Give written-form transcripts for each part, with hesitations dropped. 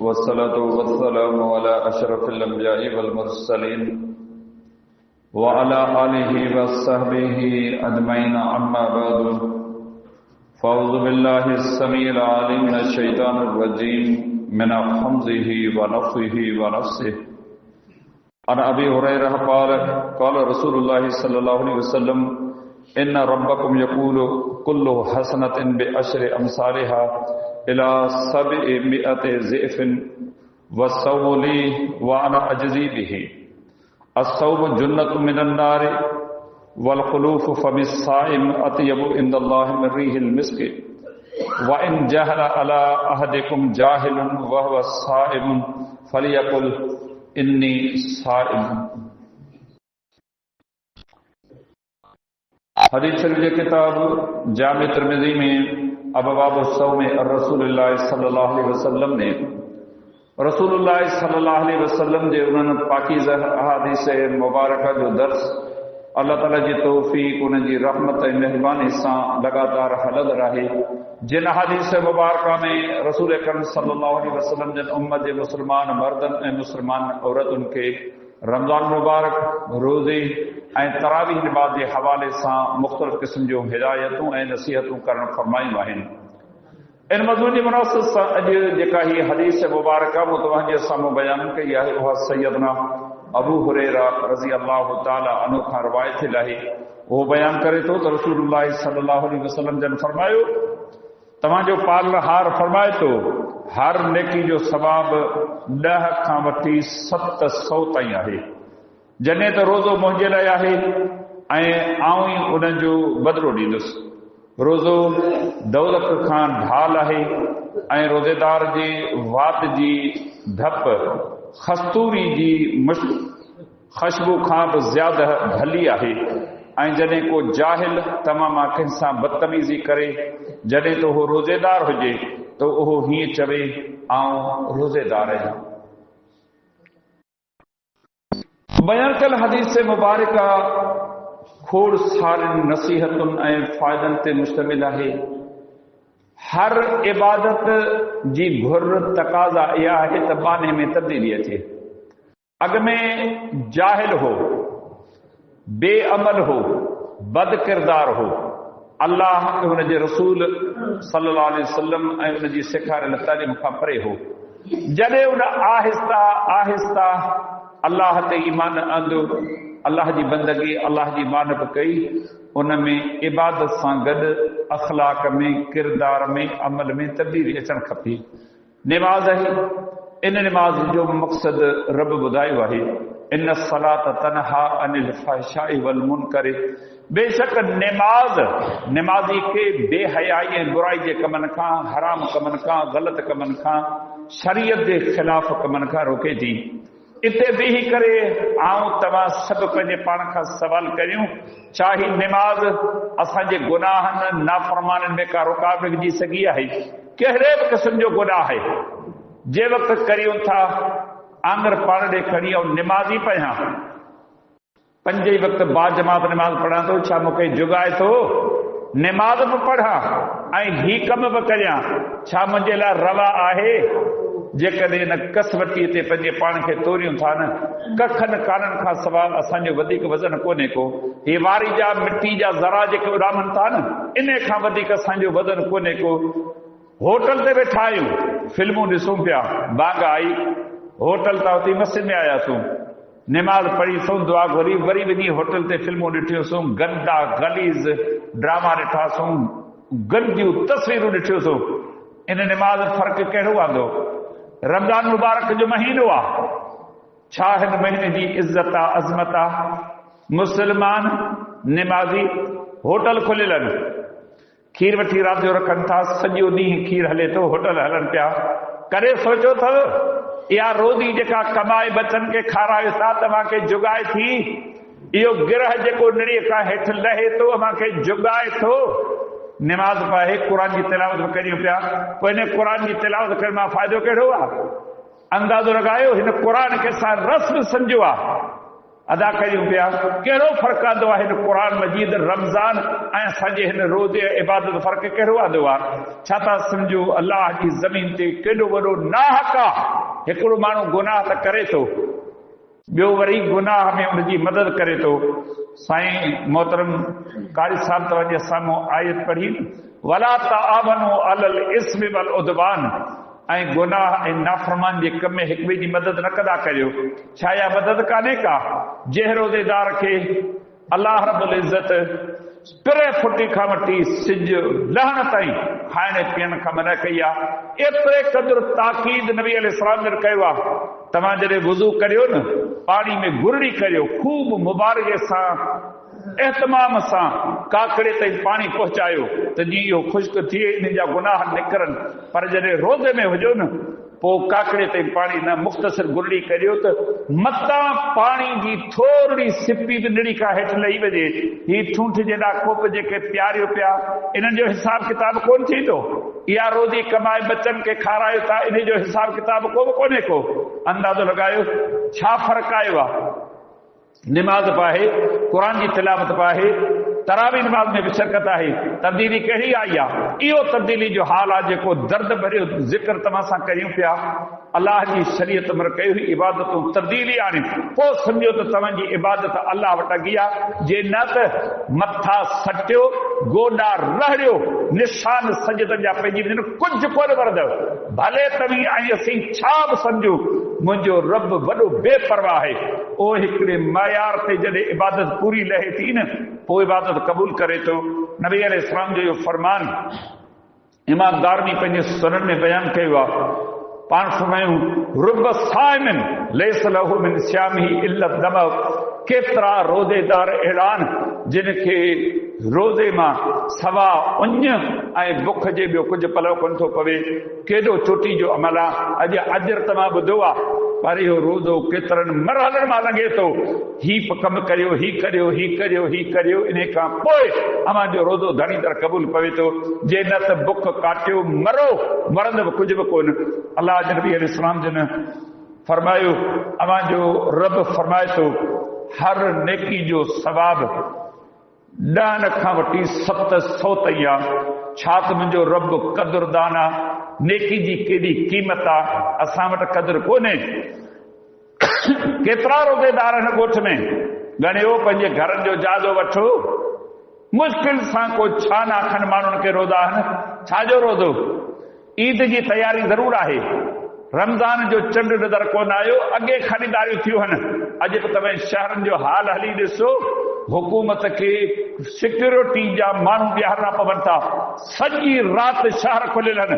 वस्सलातु वस्सलामु अला अशरफिल अंबियाइ वल मुरसलीन व अला आलिहि वस्सहबिहि अजमईन अम्मा बअदु फ़अऊज़ु बिल्लाहिस समीइल अलीम मिनश शैतानिर रजीम मिन हम्ज़िहि व नफ़्ख़िहि व नफ़्सिहि अन अबी हुरैरा क़ाल रसूलुल्लाह सल्लल्लाहु अलैहि वसल्लम इन्ना रब्बकुम यक़ूलु कुल्लु हसनतिन बिअश्रि अमसालिहा इला सबइ मिअति ज़िअफ़िन वस्सौमु ली व अना अजज़ी बिही अस्सौमु जुन्नतुम मिनन नारि वल ख़ुलूफ़ु फ़मिस्साइम अत्यबु इंदल्लाहि मिन रिहिल मिस्कि व इन जहला अला अहदिकुम जाहिलुन व हुवा साइमुन फलियकुल इन्नी साइम। हदीस शरीफ किताब जामे तिर्मिज़ी में अबवाब सौम रसूलुल्लाह सल्लल्लाहु अलैहि वसल्लम ने रसूलुल्लाह सल्लल्लाहु अलैहि वसल्लम जे उन्हनि पाकीज़ा अहादीस मुबारक जो दर्स अल्लाह ताला जी तौफ़ीक़ उन जी रहमत ऐं महिरबानी सां लगातार हलंदड़ रहे। जिन अहादीस मुबारक में रसूल अकरम सल्लल्लाहु अलैहि वसल्लम जन उम्मत जे मुसलमान मर्दनि ऐं मुसलमान औरतुनि खे रमज़ान मुबारक रोज़े ऐं तरावीह नमाज़ जे हवाले सां मुख़्तलिफ़ क़िस्म जूं हिदायतूं ऐं नसीहतूं करणु फ़रमायूं आहिनि। इन मज़मून जी मुनासिबत सां अॼु जेका हीअ हदीस मुबारक मूं तव्हांजे साम्हूं बयानु कई आहे उहा सैयदना अबू हुरैरा रज़ी अल्लाह ताला अन्हु खां रिवायत आहे। उहो बयानु करे थो त रसूलुल्लाह सल्लल्लाहु अलैहि वसल्लम जन फरमायो तव्हांजो पालनहार फरमाए थो हर नेकी जो सवाब 10 खां वठी 700 ताईं आहे। जॾहिं त रोज़ो मुंहिंजे लाइ आहे ऐं आऊं ई उन्हनि जो बदिलो ॾींदुसि। रोज़ो दौलत खां ढाल आहे ऐं रोज़ेदार जे वात जी धप खस्तूरी जी ख़ुशबू खां बि ज़्यादा भली आहे। ऐं जॾहिं को जाहिल तमामु कंहिंसां बदतमीज़ी करे जॾहिं त उहो रोज़ेदार हुजे त उहो हीअं चवे आऊं रोज़ेदार आहियां। बयान कल हदीस मुबारका खोड़ सारियुनि नसीहतुनि ऐं फ़ाइदनि ते मुश्तमिल आहे। हर इबादत जी घुर तक़ाज़ा इहा आहे त बाने में तब्दीली अचे। अॻ में जाहिल हो, बेअमल हो, बद किरदार हो, अल्लाह हुन जे रसूल सल्लल्लाहु अलैहि वसल्लम ऐं उन जी सेखारियल तालीम खां परे हो। जॾहिं उन आहिस्ता आहिस्ता अल्लाह ते ईमान आंदो, अल्लाह जी बंदगी अल्लाह जी मानब कई, उन में इबादत सां गॾु अखलाक में किरदार में अमल में तब्दीली अचणु खपे। निमाज़ आहे, इन निमाज़ जो मक़सद रब ॿुधायो आहे इन सलात तनहा अनिल फ़हशाइ वल मुनकर। बेशक निमाज़ी खे बेहयाई ऐं बुराई जे कमनि खां, हराम कमनि खां, ग़लति कमनि खां, शरीयत जे ख़िलाफ़ कमनि खां रोके थी। इते बीही करे आऊं तव्हां सभु पंहिंजे पाण खां सवाल करियूं छा ही निमाज़ असांजे गुनाहनि नाफ़रमानियुनि में का रुकावट विझी सघी आहे? कहिड़े बि क़िस्म जो गुनाह आहे जे वक़्तु करियूं था आंगर पाण ॾे खणी ऐं निमाज़ी पढ़ियां 5 ई वक़्तु बाजमात निमाज़ पढ़ां थो, छा मूंखे जुगाए थो निमाज़ बि पढ़ां ऐं ही कम बि करियां, छा मुंहिंजे लाइ रवा आहे? जेकॾहिं न कसवटीअ ते पंहिंजे पाण खे तोरियूं था न कखनि काननि खां सवाइ असांजो वधीक वज़न कोन्हे को। ही वारी जा मिटी जा ज़रा जेके उॾामनि था न इन खां वधीक असांजो वज़न कोन्हे को। होटल ते वेठा आहियूं, फिल्मूं ॾिसूं पिया, बाग आई, होटल तां उते मस्जिद में आयासीं, निमाज़ पढ़ीसूं, दुआ घुरी, वरी वञी होटल ते फिल्मूं ॾिठियूंसीं, गंदा गलीज़ ड्रामा ॾिठासीं, गंदियूं तस्वीरूं ॾिठियूंसीं। इन निमाज़ फ़र्क़ु कहिड़ो आंदो? रमज़ान मुबारक जो महीनो आहे, छा हिन महीने जी इज़त आहे, अज़मत आहे? मुसलमान निमाज़ी होटल खुलियल आहिनि, खीर वठी राति जो रखनि था, सॼो ॾींहुं खीर हले थो, होटल हलनि पिया। कॾहिं सोचियो अथव इहा रोज़ी जेका कमाए बचनि खे खारायो था तव्हांखे जुगाए थी? इहो गिरह जेको निड़ीअ खां हेठि लहे थो अव्हांखे जुगाए थो? निमाज़ पाए क़ुरान जी तिलावत करियूं पिया, पोइ हिन क़ुरान जी तिलावत करण मां फ़ाइदो कहिड़ो आहे? अंदाज़ो लॻायो, हिन क़ुरान खे असां रस्म सम्झो आहे, अदा कयूं पिया। कहिड़ो फ़र्क़ु आंदो आहे हिन क़ुर मजीद रमज़ान ऐं असांजे हिन रोज़े इबादत फ़र्क़ु कहिड़ो आंदो आहे? छा था सम्झो अलाह जी ज़मीन ते केॾो वॾो नाहक आहे। हिकिड़ो माण्हू गुनाह त करे थो, ॿियो वरी गुनाह में उनजी मदद करे थो। साईं मोहतरम कारी साहब तव्हांजे साम्हूं आयत पढ़ी, वला तआवनु अलल इस्मि वल उदवान, ऐं गुनाह ऐं नाफ़रमान जे कम में हिक ॿिए जी मदद न कंदा करियो। छा इहा मदद कान्हे का? जंहिं रोज़ेदार खे अलाह रब्बुल इज़्ज़त पिरे फुटी खां वठी सिज लहण ताईं खाइण पीअण खां मना कई आहे, एतिरे क़दुरु ताक़ीद नबी अलैहिस्सलाम ने कयो आहे। तव्हां जॾहिं वुज़ू करियो न, पाणी में गुरड़ी करियो, ख़ूब मुबारके सां एहतमाम सां काकड़े ताईं पाणी पहुचायो त जीअं इहो ख़ुश्क थिए, इन जा गुनाह निकिरनि। पर जॾहिं रोज़े में हुजो न, पोइ काकड़े ताईं पाणी न, मुख़्तसिर गुरड़ी करियो त मतां पाणी जी थोरी सिपी बि निड़ी खां हेठि लही वञे। ही ठूंठ जेॾा कोप जेके प्यारियो पिया, इन्हनि जो हिसाब किताब कोन थींदो। इहा रोज़ी कमाए बच्चनि खे खारायो था, इन जो हिसाब किताब को बि कोन्हे को। अंदाज़ो लॻायो छा फ़र्क़ु आयो आहे। निमाज़ बि आहे, क़ुर जी तिलावत बि आहे, तरावी नमाज़ में बि शिरकत आहे। तब्दीली कहिड़ी आई आहे? इहो तब्दीली जो हाल आहे जेको दर्द भरियो ज़िक्र तव्हां सां कयूं पिया। अलाह जी शरीयत में कई हुई इबादतूं तब्दीली आणी, पोइ सम्झो त तव्हांजी इबादत अलाह वटि अॻी आहे। जे न त मथा सटियो, गोॾा रहरियो, निशान सजदनि जा पंहिंजी वञनि, कुझु कोन वरदव। भले तव्हीं ऐं असीं छा बि सम्झूं, मुंहिंजो रब वॾो बेपरवाह आहे। उहो हिकिड़े मयार ते जॾहिं इबादत पूरी लहे थी न, पोइ इबादत क़बूल करे थो। नबी अलैहिस्सलाम जो इहो फरमान इमाम दारमी पंहिंजे सुनन में बयानु कयो आहे। पाण फरमायूं, रुब साइमिन लैस लहू मिन सियामिही इल्ला दम, केतिरा रोज़ेदार अहिड़ा आहिनि जिन खे रोज़े मां सवा उञ ऐं बुख जे ॿियो कुझु पलव कोन थो पवे। केॾो चोटी जो अमल आहे। अॼु अजर तव्हां ॿुधो आहे, पर इहो रोज़ो केतिरनि मरहलनि मां लॻे थो। ही कमु करियो, ही करियो, ही करियो, ही करियो, इन खां पोइ अव्हां जो रोज़ो धणी दर क़बूल पवे थो। जे न त बुख काटियो मरो, मरंद बि कुझु बि कोन। अलाह नबी अलैहिस्सलाम जन फरमायो, अव्हां जो रब फरमाए थो, हर नेकी जो सवाब 10 खां वठी 700 ताईं आहे। छा त मुंहिंजो रब क़दुरदान आहे। नेकी जी केॾी क़ीमत आहे, असां वटि क़दुरु कोन्हे। केतिरा रोज़ेदार आहिनि ॻोठ में, ॻणियो, पंहिंजे घरनि जो जाइज़ो वठो। मुश्किल सां को छा न आखनि माण्हुनि खे रोज़ा आहिनि। छाजो रोज़ो? ईद जी तयारी ज़रूरु आहे, रमज़ान जो चंड नज़र कोन आयो, अॻे ख़रीदारियूं थियूं आहिनि। अॼु बि तव्हां शहरनि जो हाल हली ॾिसो, हुकूमत खे सिक्योरिटी जा माण्हू ॿिहारणा पवनि था। सॼी राति शहर खुलियल आहिनि,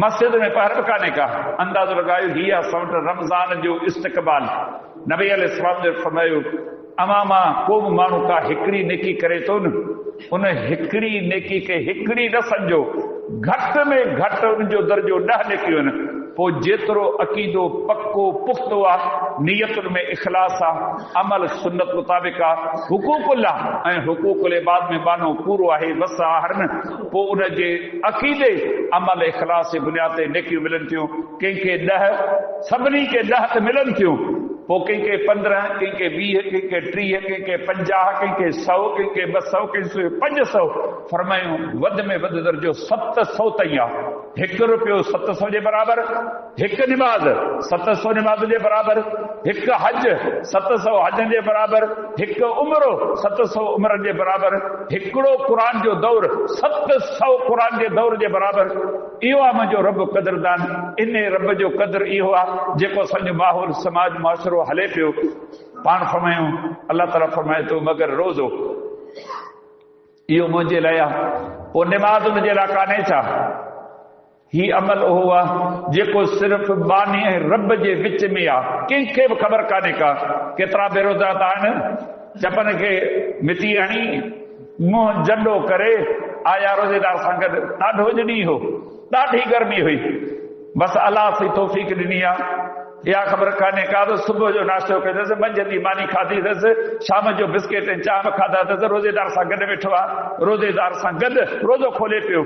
मस्जिद में पहर बि कान्हे का। अंदाज़ो लॻायो, हीअ असां वटि रमज़ान जो इस्तक़बाल। नबी अलैहिस्सलाम ने फरमायो, अवां मां को बि माण्हू का हिकिड़ी नेकी करे थो न, उन हिकिड़ी नेकी खे हिकिड़ी न सम्झो, घटि में घटि उनजो दर्जो 10 नेकियूं आहिनि। पोइ जेतिरो अक़ीदो पक्को पुख़्तो आहे, नियतुनि में इख़लास आहे, अमल सुन्नत मुताबिक़ आहे, हुकूकुल आहे ऐं हुकूकुल इबाद में बानो पूरो आहे, बस आहे न, पोइ उनजे अक़ीदे अमल इख़लास जे बुनियाद ते नेकियूं मिलनि थियूं। कंहिंखे 10, सभिनी खे 10 त मिलनि थियूं। पोइ कंहिंखे 15, कंहिंखे 20, कंहिंखे 30, कंहिंखे 50, कंहिंखे 100, कंहिंखे 200, कंहिंखे 500। फरमायूं वध में वधि दर्जो 700 ताईं आहे। 1 रुपयो 700 जे बराबरि, 1 निमाज़ 700 निमाज़ जे बराबरि, 1 हज 700 हजनि जे बराबरि, 1 उमिरो 700 उमिरनि जे बराबरि, हिकिड़ो क़ुर जो दौर 700 क़ुर जे दौर जे बराबरि। इहो आहे मुंहिंजो रब क़दुरदान। इन रब जो क़दुरु इहो आहे जेको असांजो माहौल समाज मुआशिरो हले पियो। पाण फरमायूं, अलाह ताला फरमाए थो, मगर रोज़ो इहो मुंहिंजे लाइ आहे। पोइ निमाज़ मुंहिंजे लाइ कान्हे छा? ही अमल उहो आहे जेको सिर्फ़ बानी ऐं रब जे विच में आहे, कंहिंखे बि ख़बर कान्हे का। केतिरा बेरोज़गार आहिनि, चपन खे मिटी हणी मुंहुं जंडो करे आया रोज़ेदार सां गॾु। ॾाढो ॾींहुं हो, ॾाढी गर्मी हुई, बसि अलाह सी तौफ़ीक़ ॾिनी आहे। इहा ख़बर कान्हे का त सुबुह जो नाश्तो कयोसि, मंझंदि जी मानी खाधी अथसि, शाम जो बिस्किट ऐं चांहि खाधा अथसि, रोज़ेदार सां गॾु वेठो आहे, रोज़ेदार सां गॾु रोज़ो खोले पियो।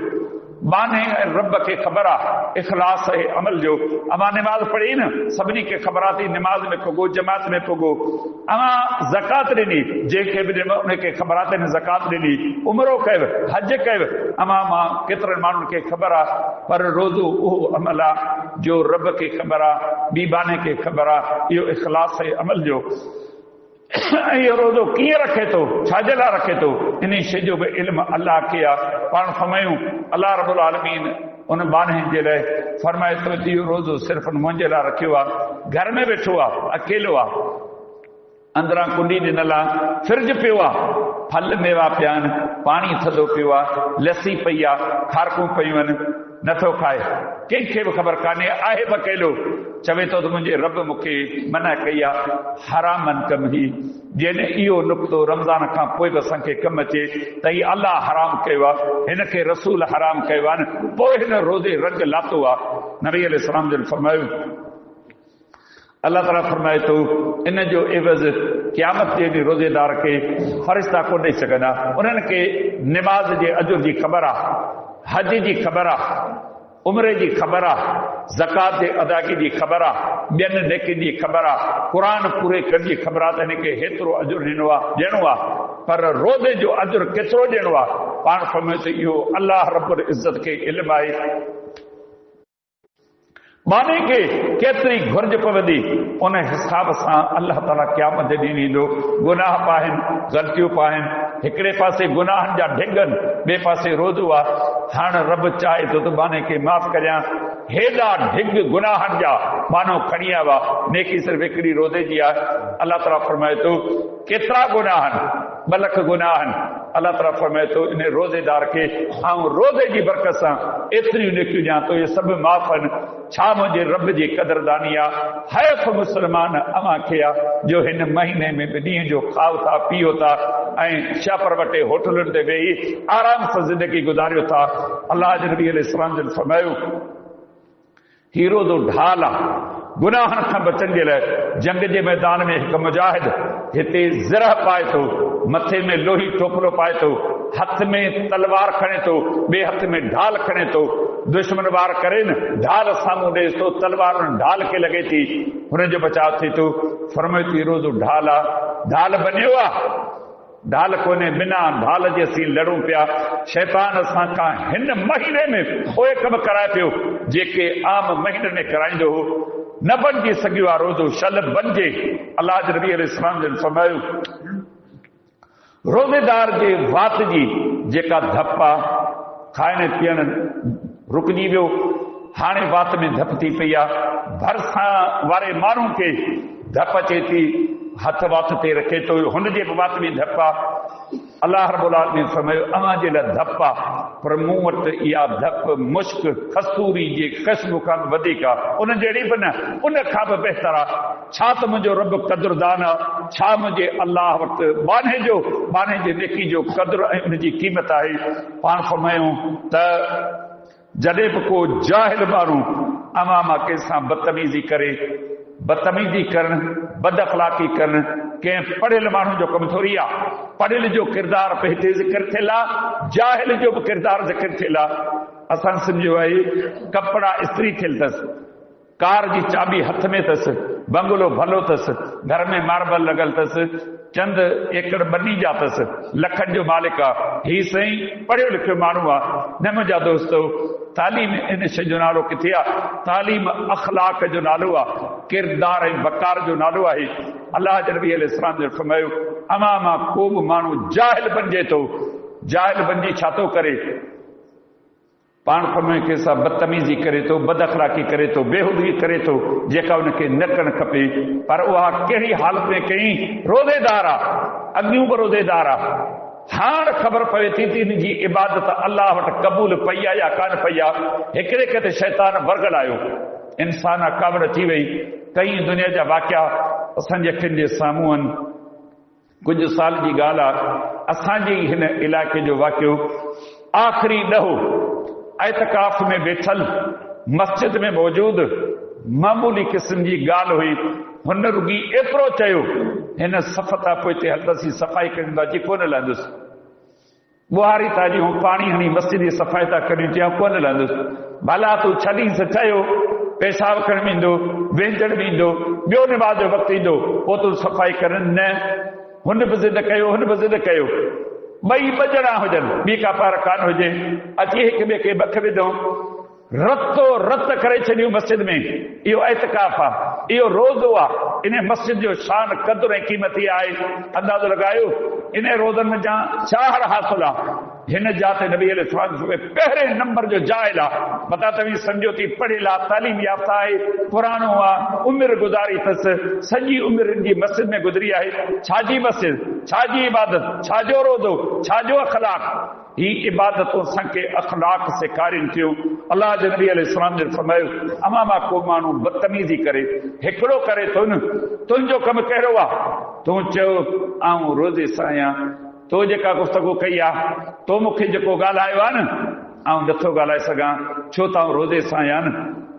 बाने रब खे ख़बर आहे इख़लास ऐं अमल जो। अमां निमाज़ पढ़ी न, सभिनी खे ख़बर आहे निमाज़ में पुगो, जमात में पुगो। अमां ज़कात ॾिनी, जंहिंखे बि ॾिनो उनखे ख़बर आहे त ज़कात ॾिनी। उमिरो कयव, हज कयव। अमां मां केतिरनि माण्हुनि खे ख़बर आहे, पर रोज़ो उहो अमल आहे जो रब खे ख़बर आहे, ॿी बाने खे ख़बर आहे। इहो इख़लास ऐं अमल जो। ऐं इहो रोज़ो कीअं रखे थो, छाजे लाइ रखे थो, इन शइ जो बि इल्मु अलाह खे आहे। पाण फरमायूं अलाह रब्बुल आलमीन उन बाने जे लाइ फरमाए थो त इहो रोज़ो सिर्फ़ु मुंहिंजे लाइ रखियो आहे। घर में वेठो आहे, अकेलो आहे, अंदरां कुंडी ॾिनल आहे, फ्रिज पियो आहे, फल मेवा पिया आहिनि, पाणी थधो पियो आहे, लस्सी पई आहे, खारकूं पयूं आहिनि, नथो खाए। कंहिंखे बि ख़बर कान्हे, आहे बि अकेलो। चवे थो त मुंहिंजे रब मूंखे मना कई आहे हरामन कम ही। जंहिं इहो नुक़्तो रमज़ान खां पोइ बि असांखे कमु अचे त हीउ अलाह हराम कयो आहे, हिन खे रसूल हराम कयो आहे, पोइ हिन रोज़े रंग लातो आहे। नबी अलैहिस्सलाम जन फरमायो, अल्लाह ताला फरमाए थो इन जो एवज़ क़यामत जे ॾींहुं रोज़ेदार खे फ़रिश्ता कोन ॾेई सघंदा। उन्हनि खे निमाज़ जे अजुर जी ख़बर आहे, हज जी ख़बर आहे, उमिरे जी ख़बर आहे, ज़कात जे अदायगी जी ख़बर आहे, ॿियनि नेकियुनि जी ख़बर आहे, क़ुरान पूरे करण जी ख़बर आहे त हिन खे हेतिरो अजुर ॾिनो आहे, ॾियणो आहे। पर रोज़े जो अजुर केतिरो ॾियणो आहे, पाण फरमाए थो इहो अलाह रब्बुल इज़्ज़त खे इल्मु आहे। बाने खे केतिरी घुर्ज पवंदी, उन हिसाब सां अलाह ताला क़यामत जे ॾींहुं ईंदो। गुनाह पाहिनि, ग़लतियूं पाहिनि, हिकिड़े पासे गुनाहनि जा ढिगनि, ॿिए पासे रोज़ो आहे। हाणे रब चाहे थो त बाने खे माफ़ करियां। हेॾा ढिग गुनाहनि जा बानो खणी आया हुआ, नेकी सिर्फ़ु हिकिड़ी रोज़े जी आहे। अलाह ताला फरमाए थो केतिरा गुनाह आहिनि, 2 लख गुनाह आहिनि। अलाह ताला फरमाए थो इन रोज़ेदार खे ऐं रोज़े जी बरकत सां एतिरियूं नेकियूं ॾियां थो, इहे सभु माफ़ आहिनि। छा मुंहिंजे रब जी क़दरदानी आहे। हैफ़ मुस्लमान अवां खे आहे जो हिन महीने में बि ॾींहं जो खाओ था, पीओ था ऐं शापर वटे होटलुनि ते वेही आराम सां ज़िंदगी गुज़ारियो था। अलाह जे नबी अलैहिस्सलाम जन फरमायो हीरो जो ढाल आहे गुनाहनि खां बचण जे लाइ। जंग जे मैदान में हिकु मुजाहिद हिते ज़रह पाए थो, मथे में लोही टोपलो पाए थो, हथ में तलवार खणे थो, ॿिए हथ में ढाल खणे थो। दुश्मन वार करे न, ढाल साम्हूं ॾेस थो, तलवार ढाल खे लॻे थी, हुनजो बचाव थिए थो। फरमाए थो हीरो जो ढाल आहे, ढाल बनियो आहे, ढाल कोन्हे, बिना ढाल जे असीं लड़ूं पिया। शैतान असां खां हिन महीने में उहे कम कराए पियो जेके आम महीननि में कराईंदो हो। न बणिजी सघियो आहे रोज़ो, शल बणिजे। अलाह जे नबी अलैहिस्सलाम जन फरमायो रोज़ेदार जे वात जी जेका धप आहे, खाइण पीअण रुकजी वियो, हाणे वात में धप थी पई आहे। भरिसां वारे माण्हू खे धप अचे थी, हथ वात ते रखे थो, हुनजे बि वात में धप आहे। अलाह रब्बुल आलमीन फरमायो अवां जे लाइ धप आहे, पर मूं वटि इहा धप मुश्क कस्तूरी जे ख़ुशबू खां बि वधीक आहे, उन जहिड़ी बि न, उन खां बि बहितर आहे। छा त मुंहिंजो रब क़दुरदान आहे, छा मुंहिंजे अलाह वटि बाने जे नेकी जो क़दुरु ऐं उनजी क़ीमत आहे। पाण फरमायूं त जॾहिं बि को जाहिल माण्हू अवां मां कंहिंसां बदतमीज़ी करे, बदतमीज़ी करणु, बद अख़लाक़ी करणु कंहिं पढ़ियल माण्हू जो कमु थोरी आहे। पढ़ियल जो किरदारु पे हिते ज़िक्र थियल आहे, जाहिल जो बि किरदारु ज़िक्र थियल आहे। असां सम्झो आहे कपिड़ा इस्त्री थियल अथसि, कार जी चाबी हथ में अथसि, बंगलो भलो अथसि, घर में मार्बल लॻल अथसि, चंद एकड़ ॿनी जा अथसि, लखनि जो मालिक आहे। हीउ साईं पढ़ियो लिखियो माण्हू आहे। न मुंहिंजा दोस्तो, तालीम इन शइ जो नालो किथे आहे? तालीम अख़लाक जो नालो आहे, किरदार ऐं वकार जो नालो आहे। अलाह जे नबी अलैहिस्सलाम ने फरमायो अवां मां को बि माण्हू जाहिल बणिजे थो, जाहिल बणिजी छा थो करे? पाण फरमाए कंहिंसां बदतमीज़ी करे थो, बद अख़लाक़ी करे थो, बेहूदगी करे थो, जेका उनखे न करणु खपे। पर उहा कहिड़ी हालत में कई? रोज़ेदार आहे, अॻियूं बि रोज़ेदार आहे। हाणे ख़बर पवे थी हिन जी इबादत अलाह वटि क़बूल पई आहे या कान पई आहे। हिकिड़े खे शैतान वर्गल आयो, इंसान कावड़ थी वई। कई दुनिया जा वाक़िया असांजे अखियुनि जे साम्हूं आहिनि। कुझु साल जी ॻाल्हि आहे, असांजे हिन इलाइक़े जो वाक़ियो आख़िरी ॾहो एतकाफ़ में वेठल मस्जिद में मौजूद मामूली क़िस्म जी ॻाल्हि हुई। हुन रुगी एतिरो चयो, हिन सफ़ तां पोइ हिते हलंदसीं, सफ़ाई कंदासीं, कोन लहंदुसि। बुहारी था जी पानी हणी मस्जिद जी सफ़ाई था करियूं चयां कोन लहंदुसि भला तूं छॾींसि चयो पेशाब करण में ईंदो वेंझण में ईंदो ॿियो निमाज़ जो वक़्तु ईंदो पोइ तूं सफ़ाई कर न हुन बि ज़िद कयो हुन बि ज़िद कयो ॿई ॿ ॼणा हुजनि ॿी का पार कान हुजे अची हिक ॿिए खे बख विधो रतो रत करे छॾियूं मस्जिद में इहो एतिकाफ़ आहे इहो रोज़ो आहे इन मस्जिद जो शान क़दुरु ऐं क़ीमती आहे अंदाज़ो लॻायो इन रोज़नि जा छा हर हासिल आहे हिन जाते नबी पहिरें नंबर जो जाइल आहे मता तव्हीं सम्झो थी पढ़ियल आहे तालीम याफ़्ता आहे पुराणो आहे उमिरि गुज़ारी अथसि सॼी उमिरि जी मस्जिद में गुज़री आहे छाजी मस्जिद छाजी इबादत छाजो रोज़ो छाजो अख़लाक़ ही इबादतूं असांखे अख़लाक़ सेखारिनि थियूं अलाह जे नबी अलैहिस्सलाम ने फरमायो अमा मां को माण्हू बदतमीज़ी करे हिकिड़ो करे थो न तुंहिंजो कमु कहिड़ो आहे तूं चयो आऊं रोज़े सां आहियां तो जेका गुफ़्तगू कई आहे तो मूंखे जेको ॻाल्हायो आहे न आऊं नथो ॻाल्हाए सघां छो त आऊं रोज़े सां आहियां न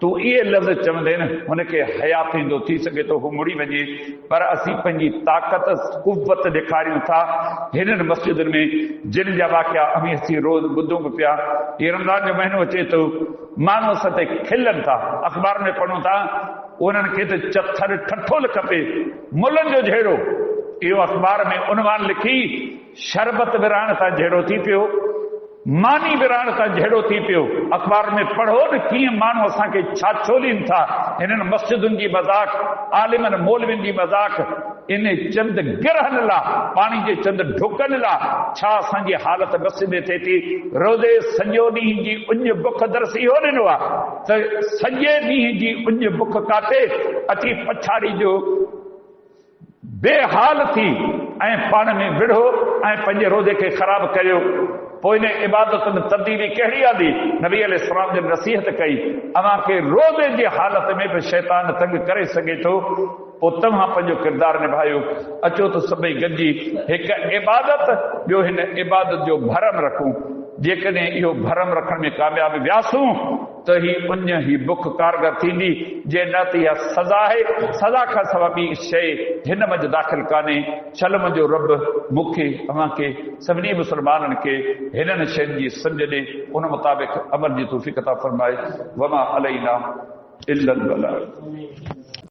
तूं इहे लफ़्ज़ चवंदे न हुनखे हया थींदो थी सघे थो हू मुड़ी वञे पर असीं पंहिंजी ताक़त कुवत ॾेखारियूं था हिननि मस्जिदुनि में जिन जा वाक़िया अमी असीं रोज़ ॿुधूं बि पिया हीउ रमज़ान जो महीनो अचे थो माण्हू असां ते खिलनि था अख़बार में पढ़ूं था उन्हनि खे त चथर ठठोल खपे मुलनि जो जहिड़ो इहो अख़बार में उनवान लिखी शरबत विराइण सां जहिड़ो थी पियो मानी विराइण सां जहिड़ो थी पियो अख़बार में पढ़ो न कीअं माण्हू असांखे छा छोलीनि था हिननि मस्जिदुनि जी मज़ाक आलिमनि मौलवियुनि जी मज़ाक इन चंद गिरहनि लाइ पाणी जे चंद ढुकनि लाइ छा असांजी हालत मस्जिद थिए थी रोज़े सॼो ॾींहं जी उञ बुख दर्स इहो ॾिनो आहे त सॼे ॾींहं जी उञ बुख काटे अची पछाड़ी जो बेहाल थी ऐं पाण में विढ़ो ऐं पंहिंजे रोज़े खे ख़राब करियो पोइ इन इबादत में तब्दीली कहिड़ी आंदी नबी अलैहिस्सलाम जी नसीहत कई अव्हांखे रोज़े जी हालत में बि शैतान तंग करे सघे थो पोइ तव्हां पंहिंजो किरदारु निभायो अचो त सभई गॾिजी हिकु इबादत ॿियो हिन इबादत जो भरम रखूं जेकॾहिं इहो भरम रखण में कामयाबु वियासूं त ही उञ ही बुख कारगर थींदी जे न त इहा सज़ा आहे सज़ा खां सवाइ ॿी शइ हिन मंझि दाख़िल कान्हे छल मुंहिंजो रब मूंखे अव्हांखे सभिनी मुस्लमाननि खे हिननि शयुनि जी सम्झ ॾे उन मुताबिक़ अमल जी तौफ़ीक़ अता फ़रमाए वमा अलैना इल्लल बलाग।